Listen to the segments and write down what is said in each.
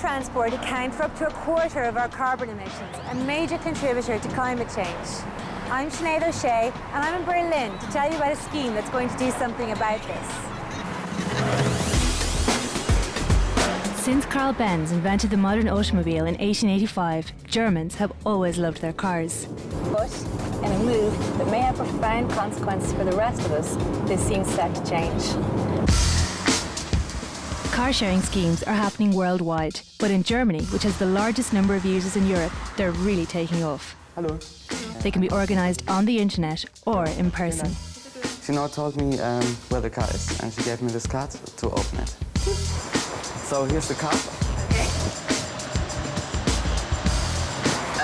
transport account for up to a quarter of our carbon emissions, a major contributor to climate change. I'm Sinead O'Shea, and I'm in Berlin to tell you about a scheme that's going to do something about this. Since Karl Benz invented the modern automobile in 1885, Germans have always loved their cars. But in a move that may have profound consequences for the rest of us, this seems set to change. Car sharing schemes are happening worldwide, but in Germany, which has the largest number of users in Europe, they're really taking off. Hello. They can be organised on the internet or in person. She now told me where the car is, and she gave me this card to open it. So here's the card. Okay.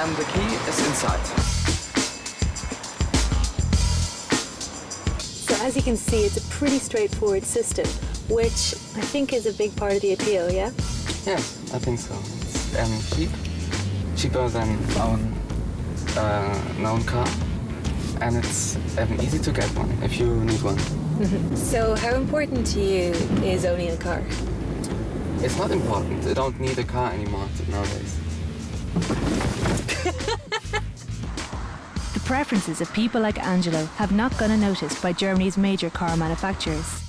And the key is inside. So as you can see, it's a pretty straightforward system, which I think is a big part of the appeal, yeah? Yes, I think so. It's cheap, cheaper than known car, and it's easy to get one if you need one. So how important to you is owning a car? It's not important. I don't need a car anymore nowadays. The preferences of people like Angelo have not gone unnoticed by Germany's major car manufacturers.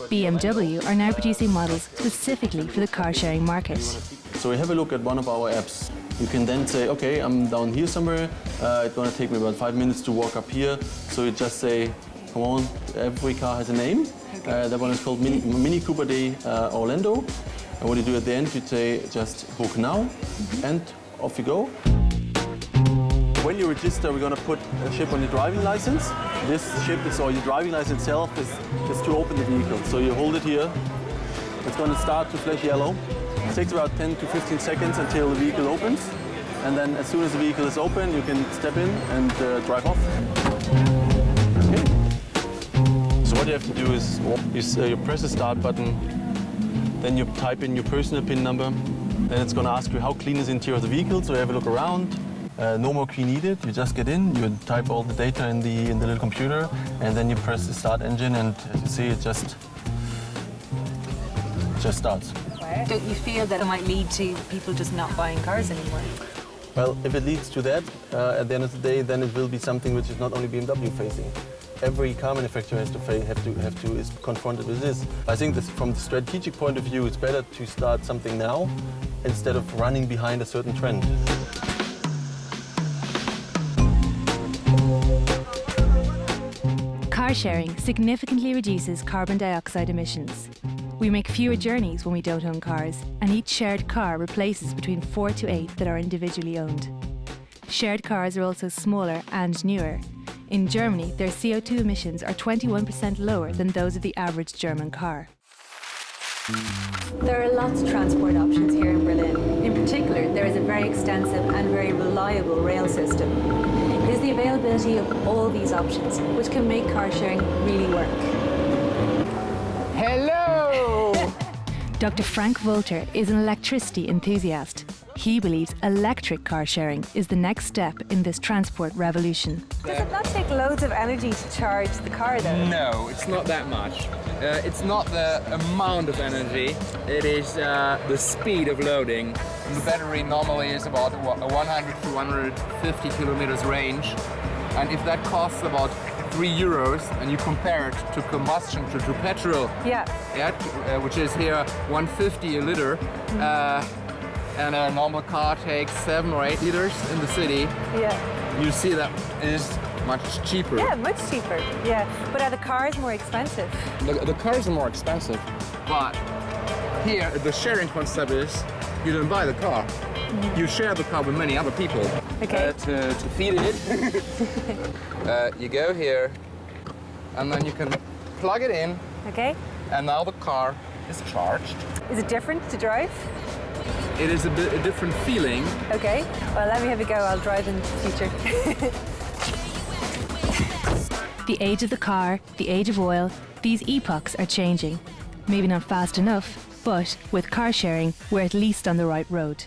BMW are now producing models specifically for the car-sharing market. So we have a look at one of our apps. You can then say, okay, I'm down here somewhere. It's going to take me about 5 minutes to walk up here. So you just say, come on, every car has a name. That one is called Mini Cooper Day Orlando. And what you do at the end, you say, just book now, and off you go. When you register, we're going to put a chip on your driving license. This chip is, or your driving license itself, is just to open the vehicle. So you hold it here. It's going to start to flash yellow. It takes about 10 to 15 seconds until the vehicle opens. And then as soon as the vehicle is open, you can step in and drive off. Okay. So what you have to do is you press the start button, then you type in your personal PIN number. Then it's going to ask you how clean is the interior of the vehicle, so you have a look around. No more key needed. You just get in, you type all the data in the little computer, and then you press the start engine, and as you see, it just starts. Don't you feel that it might lead to people just not buying cars anymore? Well, if it leads to that, at the end of the day, then it will be something which is not only BMW facing. Every car manufacturer is confronted with this. I think that from the strategic point of view, it's better to start something now instead of running behind a certain trend. Car sharing significantly reduces carbon dioxide emissions. We make fewer journeys when we don't own cars, and each shared car replaces between 4 to 8 that are individually owned. Shared cars are also smaller and newer. In Germany, their CO2 emissions are 21% lower than those of the average German car. There are lots of transport options here in Berlin. In particular, there is a very extensive and very reliable rail system. It is the availability of all these options which can make car sharing really work. Hello! Dr. Frank Wolter is an electricity enthusiast. He believes electric car sharing is the next step in this transport revolution. Does it not take loads of energy to charge the car though? No, it's not that much. It's not the amount of energy, it is the speed of loading. The battery normally is about 100 to 150 kilometers range, and if that costs about €3 and you compare it to combustion, to petrol, which is here 150 a liter, and a normal car takes 7 or 8 liters in the city, you see that is much cheaper. Yeah, much cheaper. Yeah, but are the cars more expensive? The cars are more expensive, but here the sharing concept is you don't buy the car. You share the car with many other people. Okay. To feed it, you go here, and then you can plug it in. Okay. And now the car is charged. Is it different to drive? It is a different feeling. Okay. Well, let me have a go. I'll drive in the future. The age of the car, the age of oil, these epochs are changing. Maybe not fast enough, but with car sharing, we're at least on the right road.